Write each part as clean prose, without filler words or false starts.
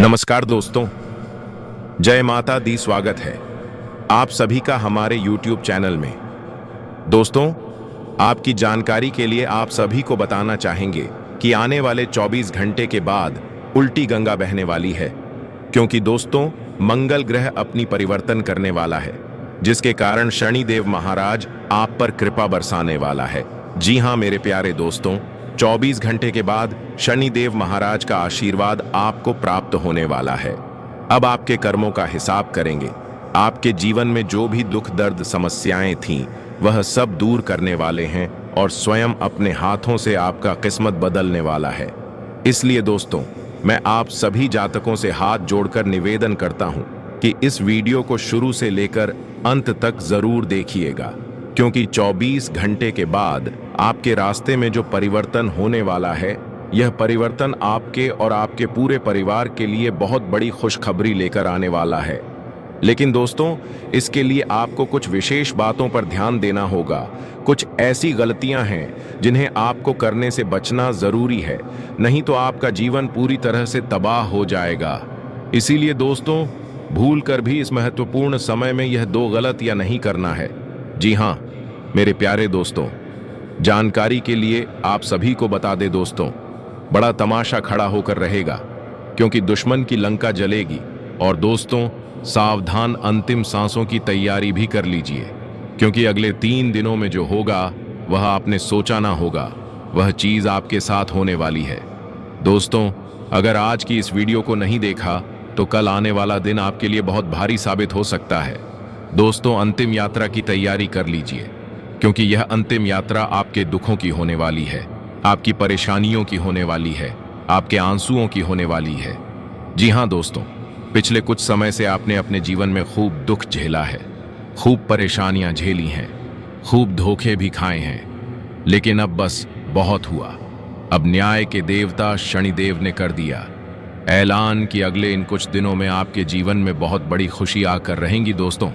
नमस्कार दोस्तों, जय माता दी। स्वागत है आप सभी का हमारे YouTube चैनल में। दोस्तों, आपकी जानकारी के लिए आप सभी को बताना चाहेंगे कि आने वाले 24 घंटे के बाद उल्टी गंगा बहने वाली है, क्योंकि दोस्तों मंगल ग्रह अपनी परिवर्तन करने वाला है, जिसके कारण शनिदेव महाराज आप पर कृपा बरसाने वाला है। जी हाँ मेरे प्यारे दोस्तों, 24 घंटे के बाद शनिदेव महाराज का आशीर्वाद आपको प्राप्त होने वाला है। अब आपके कर्मों का हिसाब करेंगे। आपके जीवन में जो भी दुख दर्द समस्याएं थीं, वह सब दूर करने वाले हैं और स्वयं अपने हाथों से आपका किस्मत बदलने वाला है। इसलिए दोस्तों, मैं आप सभी जातकों से हाथ जोड़कर निवेदन करता हूं कि इस वीडियो को शुरू से लेकर अंत तक जरूर देखिएगा, क्योंकि 24 घंटे के बाद आपके रास्ते में जो परिवर्तन होने वाला है, यह परिवर्तन आपके और आपके पूरे परिवार के लिए बहुत बड़ी खुशखबरी लेकर आने वाला है। लेकिन दोस्तों, इसके लिए आपको कुछ विशेष बातों पर ध्यान देना होगा। कुछ ऐसी गलतियां हैं जिन्हें आपको करने से बचना जरूरी है, नहीं तो आपका जीवन पूरी तरह से तबाह हो जाएगा। इसीलिए दोस्तों, भूल कर भी इस महत्वपूर्ण समय में यह दो गलतियां नहीं करना है। जी हाँ मेरे प्यारे दोस्तों, जानकारी के लिए आप सभी को बता दे दोस्तों, बड़ा तमाशा खड़ा होकर रहेगा, क्योंकि दुश्मन की लंका जलेगी। और दोस्तों, सावधान, अंतिम सांसों की तैयारी भी कर लीजिए, क्योंकि अगले 3 दिनों में जो होगा वह आपने सोचा ना होगा, वह चीज आपके साथ होने वाली है। दोस्तों, अगर आज की इस वीडियो को नहीं देखा तो कल आने वाला दिन आपके लिए बहुत भारी साबित हो सकता है। दोस्तों, अंतिम यात्रा की तैयारी कर लीजिए, क्योंकि यह अंतिम यात्रा आपके दुखों की होने वाली है, आपकी परेशानियों की होने वाली है, आपके आंसुओं की होने वाली है। जी हाँ दोस्तों, पिछले कुछ समय से आपने अपने जीवन में खूब दुख झेला है, खूब परेशानियां झेली हैं, खूब धोखे भी खाए हैं, लेकिन अब बस बहुत हुआ। अब न्याय के देवता शनिदेव ने कर दिया ऐलान कि अगले इन कुछ दिनों में आपके जीवन में बहुत बड़ी खुशी आकर रहेंगी। दोस्तों,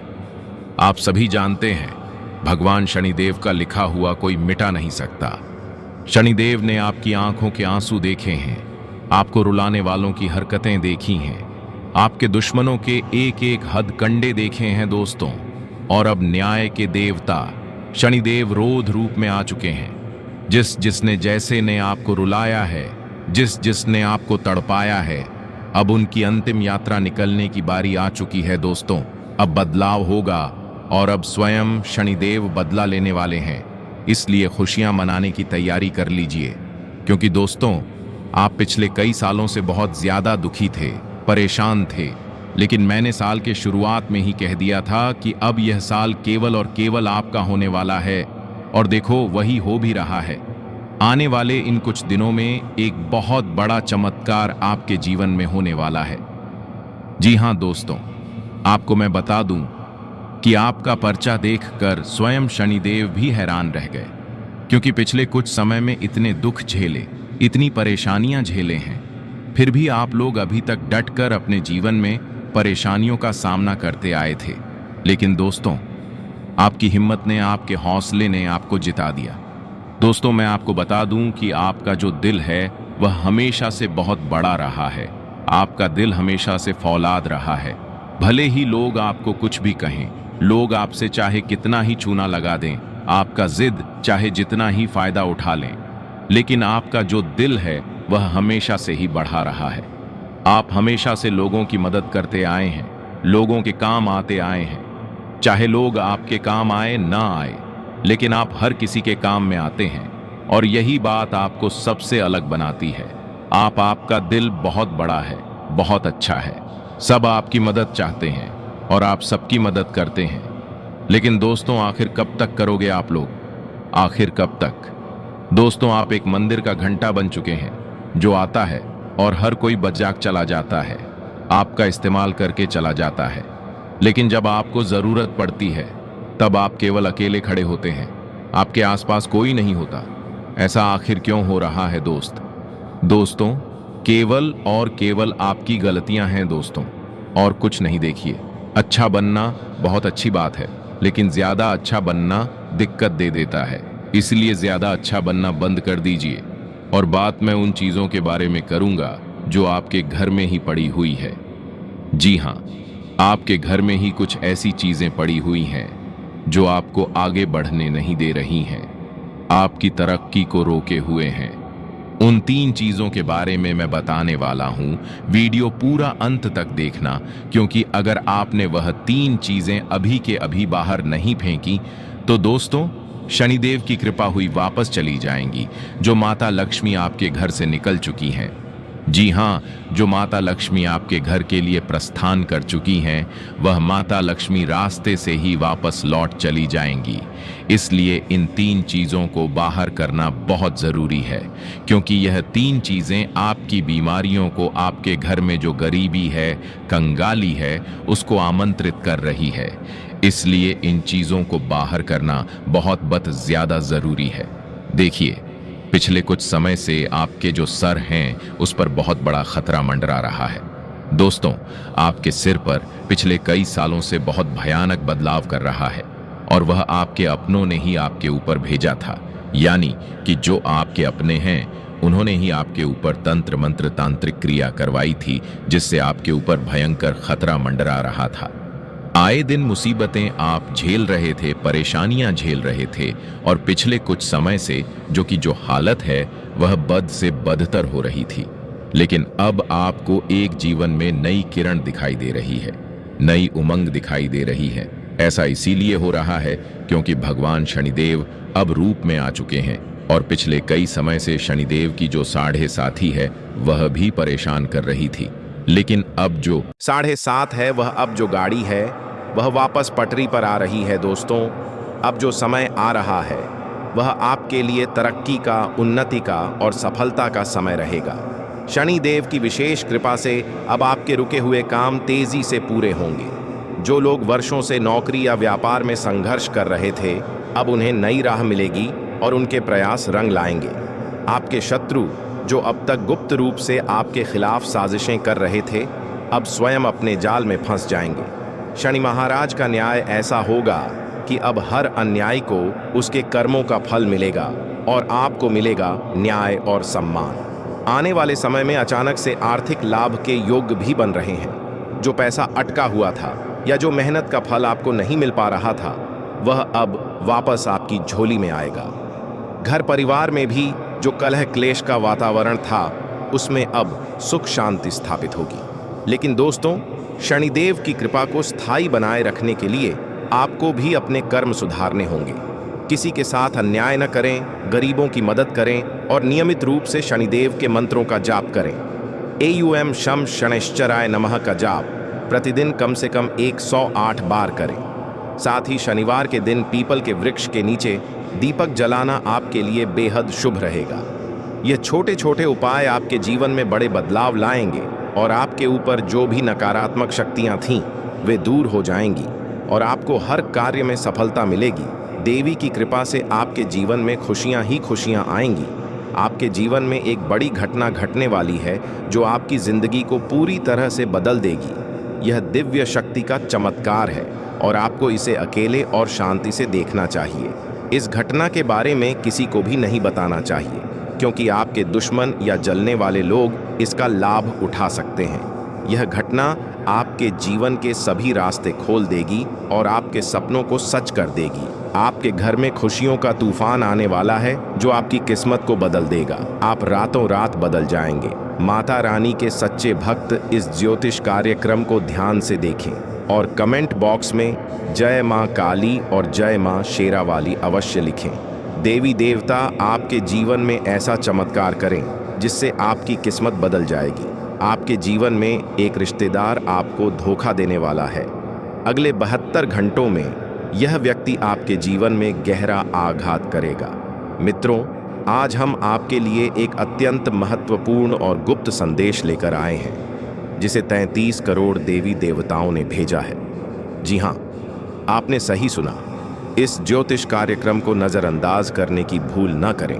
आप सभी जानते हैं, भगवान शनिदेव का लिखा हुआ कोई मिटा नहीं सकता। शनिदेव ने आपकी आंखों के आंसू देखे हैं, आपको रुलाने वालों की हरकतें देखी हैं, आपके दुश्मनों के एक एक हथकंडे देखे हैं दोस्तों। और अब न्याय के देवता शनिदेव रोध रूप में आ चुके हैं। जिसने जैसे ने आपको रुलाया है, जिसने आपको तड़पाया है, अब उनकी अंतिम यात्रा निकलने की बारी आ चुकी है दोस्तों। अब बदलाव होगा और अब स्वयं शनिदेव बदला लेने वाले हैं। इसलिए खुशियां मनाने की तैयारी कर लीजिए, क्योंकि दोस्तों, आप पिछले कई सालों से बहुत ज्यादा दुखी थे, परेशान थे, लेकिन मैंने साल के शुरुआत में ही कह दिया था कि अब यह साल केवल और केवल आपका होने वाला है। और देखो, वही हो भी रहा है। आने वाले इन कुछ दिनों में एक बहुत बड़ा चमत्कार आपके जीवन में होने वाला है। जी हाँ दोस्तों, आपको मैं बता दूं कि आपका पर्चा देखकर स्वयं शनिदेव भी हैरान रह गए, क्योंकि पिछले कुछ समय में इतने दुख झेले, इतनी परेशानियां झेले हैं, फिर भी आप लोग अभी तक डटकर अपने जीवन में परेशानियों का सामना करते आए थे। लेकिन दोस्तों, आपकी हिम्मत ने, आपके हौसले ने आपको जिता दिया। दोस्तों, मैं आपको बता दूं कि आपका जो दिल है वह हमेशा से बहुत बड़ा रहा है। आपका दिल हमेशा से फौलाद रहा है। भले ही लोग आपको कुछ भी कहें, लोग आपसे चाहे कितना ही चूना लगा दें, आपका जिद चाहे जितना ही फायदा उठा लें, लेकिन आपका जो दिल है वह हमेशा से ही बढ़ा रहा है। आप हमेशा से लोगों की मदद करते आए हैं, लोगों के काम आते आए हैं। चाहे लोग आपके काम आए ना आए, लेकिन आप हर किसी के काम में आते हैं, और यही बात आपको सबसे अलग बनाती है। आपका दिल बहुत बड़ा है, बहुत अच्छा है। सब आपकी मदद चाहते हैं और आप सबकी मदद करते हैं। लेकिन दोस्तों, आखिर कब तक करोगे आप लोग? आखिर कब तक? दोस्तों, आप एक मंदिर का घंटा बन चुके हैं, जो आता है और हर कोई बजाक चला जाता है, आपका इस्तेमाल करके चला जाता है। लेकिन जब आपको जरूरत पड़ती है, तब आप केवल अकेले खड़े होते हैं, आपके आसपास कोई नहीं होता। ऐसा आखिर क्यों हो रहा है दोस्तों, केवल और केवल आपकी गलतियां हैं दोस्तों, और कुछ नहीं। देखिए, अच्छा बनना बहुत अच्छी बात है, लेकिन ज्यादा अच्छा बनना दिक्कत दे देता है। इसलिए ज्यादा अच्छा बनना बंद कर दीजिए। और बात मैं उन चीजों के बारे में करूंगा जो आपके घर में ही पड़ी हुई है। जी हाँ, आपके घर में ही कुछ ऐसी चीजें पड़ी हुई हैं जो आपको आगे बढ़ने नहीं दे रही हैं, आपकी तरक्की को रोके हुए हैं। उन 3 चीजों के बारे में मैं बताने वाला हूं। वीडियो पूरा अंत तक देखना, क्योंकि अगर आपने वह 3 चीजें अभी के अभी बाहर नहीं फेंकी तो दोस्तों, शनिदेव की कृपा हुई वापस चली जाएंगी, जो माता लक्ष्मी आपके घर से निकल चुकी हैं। जी हाँ, जो माता लक्ष्मी आपके घर के लिए प्रस्थान कर चुकी हैं, वह माता लक्ष्मी रास्ते से ही वापस लौट चली जाएंगी। इसलिए इन 3 चीज़ों को बाहर करना बहुत ज़रूरी है, क्योंकि यह 3 चीज़ें आपकी बीमारियों को, आपके घर में जो गरीबी है, कंगाली है, उसको आमंत्रित कर रही है। इसलिए इन चीज़ों को बाहर करना बहुत ज़्यादा ज़रूरी है। देखिए, पिछले कुछ समय से आपके जो सर हैं उस पर बहुत बड़ा खतरा मंडरा रहा है। दोस्तों, आपके सिर पर पिछले कई सालों से बहुत भयानक बदलाव कर रहा है, और वह आपके अपनों ने ही आपके ऊपर भेजा था। यानी कि जो आपके अपने हैं, उन्होंने ही आपके ऊपर तंत्र मंत्र तांत्रिक क्रिया करवाई थी, जिससे आपके ऊपर भयंकर खतरा मंडरा रहा था। आए दिन मुसीबतें आप झेल रहे थे, परेशानियां झेल रहे थे, और पिछले कुछ समय से जो हालत है वह बद से बदतर हो रही थी। लेकिन अब आपको एक जीवन में नई किरण दिखाई दे रही है, नई उमंग दिखाई दे रही है। ऐसा इसीलिए हो रहा है क्योंकि भगवान शनिदेव अब रूप में आ चुके हैं, और पिछले कई समय से शनिदेव की जो 7.5 है वह भी परेशान कर रही थी। लेकिन अब जो 7.5 है, वह अब जो गाड़ी है वह वापस पटरी पर आ रही है। दोस्तों, अब जो समय आ रहा है वह आपके लिए तरक्की का, उन्नति का और सफलता का समय रहेगा। शनिदेव की विशेष कृपा से अब आपके रुके हुए काम तेजी से पूरे होंगे। जो लोग वर्षों से नौकरी या व्यापार में संघर्ष कर रहे थे, अब उन्हें नई राह मिलेगी और उनके प्रयास रंग लाएंगे। आपके शत्रु, जो अब तक गुप्त रूप से आपके खिलाफ साजिशें कर रहे थे, अब स्वयं अपने जाल में फंस जाएंगे। शनि महाराज का न्याय ऐसा होगा कि अब हर अन्यायी को उसके कर्मों का फल मिलेगा और आपको मिलेगा न्याय और सम्मान। आने वाले समय में अचानक से आर्थिक लाभ के योग भी बन रहे हैं। जो पैसा अटका हुआ था या जो मेहनत का फल आपको नहीं मिल पा रहा था, वह अब वापस आपकी झोली में आएगा। घर परिवार में भी जो कलह क्लेश का वातावरण था, उसमें अब सुख शांति स्थापित होगी। लेकिन दोस्तों, शनिदेव की कृपा को स्थायी बनाए रखने के लिए आपको भी अपने कर्म सुधारने होंगे। किसी के साथ अन्याय न करें, गरीबों की मदद करें और नियमित रूप से शनिदेव के मंत्रों का जाप करें। AUM शम शनैश्चराय नमः का जाप प्रतिदिन कम से कम 108 बार करें। साथ ही शनिवार के दिन पीपल के वृक्ष के नीचे दीपक जलाना आपके लिए बेहद शुभ रहेगा। ये छोटे छोटे उपाय आपके जीवन में बड़े बदलाव लाएंगे और आपके ऊपर जो भी नकारात्मक शक्तियां थीं, वे दूर हो जाएंगी और आपको हर कार्य में सफलता मिलेगी। देवी की कृपा से आपके जीवन में खुशियां ही खुशियां आएंगी। आपके जीवन में एक बड़ी घटना घटने वाली है जो आपकी जिंदगी को पूरी तरह से बदल देगी। यह दिव्य शक्ति का चमत्कार है और आपको इसे अकेले और शांति से देखना चाहिए। इस घटना के बारे में किसी को भी नहीं बताना चाहिए, क्योंकि आपके दुश्मन या जलने वाले लोग इसका लाभ उठा सकते हैं। यह घटना आपके जीवन के सभी रास्ते खोल देगी और आपके सपनों को सच कर देगी। आपके घर में खुशियों का तूफान आने वाला है जो आपकी किस्मत को बदल देगा। आप रातों रात बदल जाएंगे। माता रानी के सच्चे भक्त इस ज्योतिष कार्यक्रम को ध्यान से देखें और कमेंट बॉक्स में जय माँ काली और जय माँ शेरावाली अवश्य लिखें। देवी देवता आपके जीवन में ऐसा चमत्कार करें जिससे आपकी किस्मत बदल जाएगी। आपके जीवन में एक रिश्तेदार आपको धोखा देने वाला है। अगले 72 घंटों में यह व्यक्ति आपके जीवन में गहरा आघात करेगा। मित्रों, आज हम आपके लिए एक अत्यंत महत्वपूर्ण और गुप्त संदेश लेकर आए हैं, जिसे 33 करोड़ देवी देवताओं ने भेजा है। जी हाँ, आपने सही सुना। इस ज्योतिष कार्यक्रम को नज़रअंदाज करने की भूल न करें,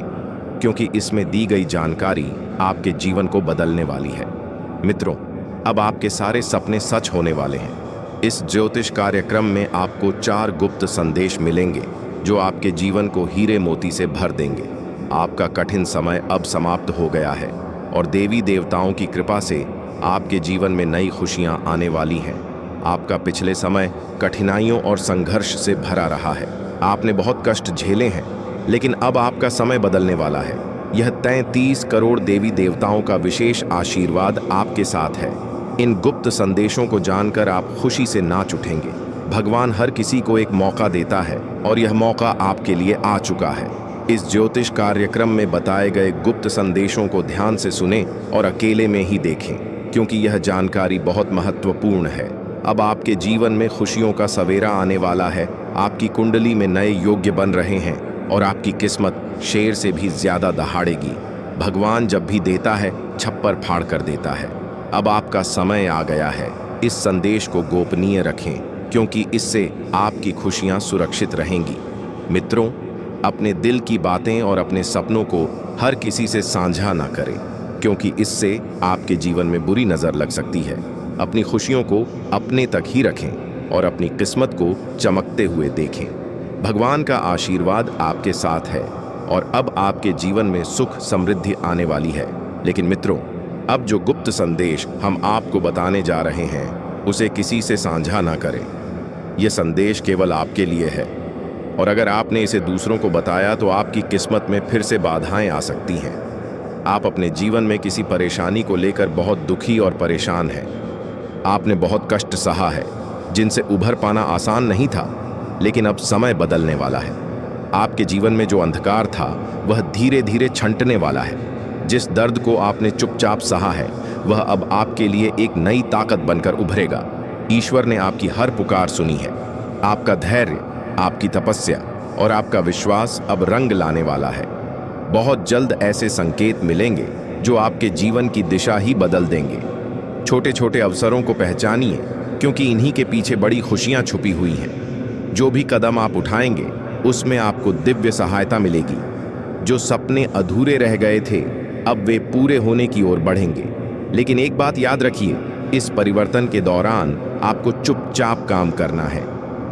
क्योंकि इसमें दी गई जानकारी आपके जीवन को बदलने वाली है। मित्रों, अब आपके सारे सपने सच होने वाले हैं। इस ज्योतिष कार्यक्रम में आपको 4 गुप्त संदेश मिलेंगे जो आपके जीवन को हीरे मोती से भर देंगे। आपका कठिन समय अब समाप्त हो गया है और देवी देवताओं की कृपा से आपके जीवन में नई खुशियां आने वाली हैं। आपका पिछले समय कठिनाइयों और संघर्ष से भरा रहा है। आपने बहुत कष्ट झेले हैं, लेकिन अब आपका समय बदलने वाला है। यह 33 करोड़ देवी देवताओं का विशेष आशीर्वाद आपके साथ है। इन गुप्त संदेशों को जानकर आप खुशी से नाच उठेंगे। भगवान हर किसी को एक मौका देता है और यह मौका आपके लिए आ चुका है। इस ज्योतिष कार्यक्रम में बताए गए गुप्त संदेशों को ध्यान से सुनें और अकेले में ही देखें, क्योंकि यह जानकारी बहुत महत्वपूर्ण है। अब आपके जीवन में खुशियों का सवेरा आने वाला है। आपकी कुंडली में नए योग्य बन रहे हैं और आपकी किस्मत शेर से भी ज्यादा दहाड़ेगी। भगवान जब भी देता है, छप्पर फाड़ कर देता है। अब आपका समय आ गया है। इस संदेश को गोपनीय रखें, क्योंकि इससे आपकी खुशियां सुरक्षित रहेंगी। मित्रों, अपने दिल की बातें और अपने सपनों को हर किसी से साझा ना करें, क्योंकि इससे आपके जीवन में बुरी नज़र लग सकती है। अपनी खुशियों को अपने तक ही रखें और अपनी किस्मत को चमकते हुए देखें। भगवान का आशीर्वाद आपके साथ है और अब आपके जीवन में सुख समृद्धि आने वाली है। लेकिन मित्रों, अब जो गुप्त संदेश हम आपको बताने जा रहे हैं, उसे किसी से साझा ना करें। यह संदेश केवल आपके लिए है, और अगर आपने इसे दूसरों को बताया तो आपकी किस्मत में फिर से बाधाएं आ सकती हैं। आप अपने जीवन में किसी परेशानी को लेकर बहुत दुखी और परेशान हैं। आपने बहुत कष्ट सहा है, जिनसे उभर पाना आसान नहीं था, लेकिन अब समय बदलने वाला है। आपके जीवन में जो अंधकार था, वह धीरे धीरे छंटने वाला है। जिस दर्द को आपने चुपचाप सहा है, वह अब आपके लिए एक नई ताकत बनकर उभरेगा। ईश्वर ने आपकी हर पुकार सुनी है। आपका धैर्य, आपकी तपस्या और आपका विश्वास अब रंग लाने वाला है। बहुत जल्द ऐसे संकेत मिलेंगे जो आपके जीवन की दिशा ही बदल देंगे। छोटे छोटे अवसरों को पहचानिए, क्योंकि इन्हीं के पीछे बड़ी खुशियां छुपी हुई हैं। जो भी कदम आप उठाएंगे, उसमें आपको दिव्य सहायता मिलेगी। जो सपने अधूरे रह गए थे, अब वे पूरे होने की ओर बढ़ेंगे। लेकिन एक बात याद रखिए, इस परिवर्तन के दौरान आपको चुपचाप काम करना है।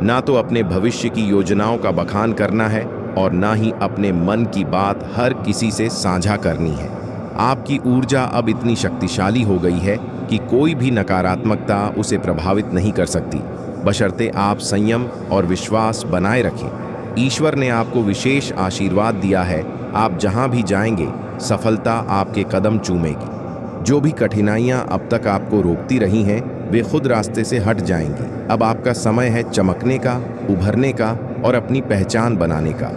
ना तो अपने भविष्य की योजनाओं का बखान करना है और ना ही अपने मन की बात हर किसी से साझा करनी है। आपकी ऊर्जा अब इतनी शक्तिशाली हो गई है कि कोई भी नकारात्मकता उसे प्रभावित नहीं कर सकती, बशर्ते आप संयम और विश्वास बनाए रखें। ईश्वर ने आपको विशेष आशीर्वाद दिया है। आप जहां भी जाएंगे, सफलता आपके कदम चूमेगी। जो भी कठिनाइयां अब तक आपको रोकती रही हैं, वे खुद रास्ते से हट जाएंगी। अब आपका समय है चमकने का, उभरने का और अपनी पहचान बनाने का।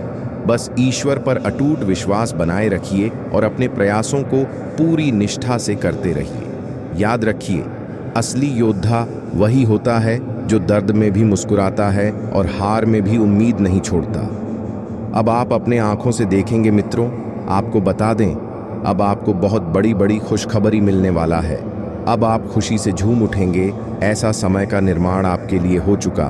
बस ईश्वर पर अटूट विश्वास बनाए रखिए और अपने प्रयासों को पूरी निष्ठा से करते रहिए। याद रखिए, असली योद्धा वही होता है जो दर्द में भी मुस्कुराता है और हार में भी उम्मीद नहीं छोड़ता। अब आप अपने आंखों से देखेंगे मित्रों। आपको बता दें, अब आपको बहुत बड़ी बड़ी खुशखबरी मिलने वाला है। अब आप खुशी से झूम उठेंगे। ऐसा समय का निर्माण आपके लिए हो चुका।